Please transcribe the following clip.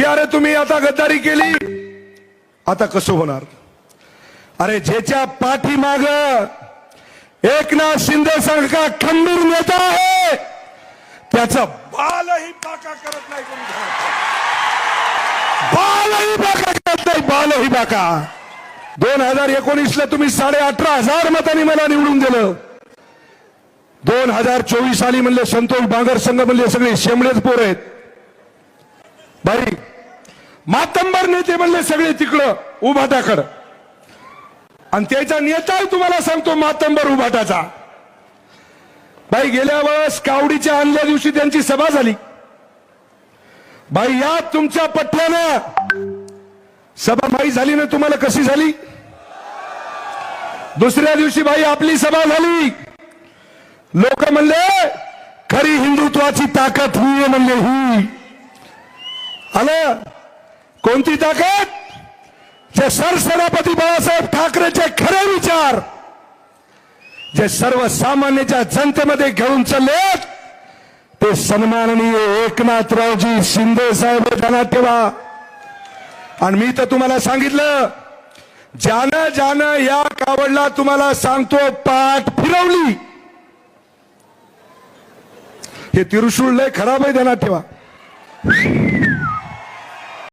की अरे तुम्ही आता गद्दारी केली, आता कसं होणार? अरे ज्याच्या पाठीमाग एकनाथ शिंदे सारखा खंबीर नेता आहे त्याचा बालही बाका करत नाही, बालही बाका करत नाही, बालही बाका. 2019 ला तुम्ही 18,500 मतांनी मला निवडून दिलं. 2024 साली म्हणले संतोष बांगर संघ म्हणले सगळे शेमळेच पोर आहेत. बाई मातंबर नेते म्हणले सगळे तिकडं उभाटाकडं, आणि त्याचा नेता तुम्हाला सांगतो मातंबर उभाटाचा. बाई गेल्या वेळेस कावडीच्या आणल्या दिवशी त्यांची सभा झाली. बाई या तुमच्या पठ्ठ्यानं सभा बाई झाली ना, तुम्हाला कशी झाली? दुसऱ्या दिवशी बाई आपली सभा झाली. लोक म्हणले खरी हिंदुत्वाची ताकद ही म्हणले ही. आलं कोणती ताकद? जे सरसेनापती बाळासाहेब ठाकरेचे खरे विचार जे सर्वसामान्याच्या जनतेमध्ये घेऊन चालले ते सन्माननीय एकनाथरावजी शिंदे साहेब ध्यानात ठेवा. आणि मी तर तुम्हाला सांगितलं, ज्यानं ज्यानं या कावडला तुम्हाला सांगतो पाठ फिरवली, हे त्रिशूळ लय खराब आहे, ध्यानात ठेवा.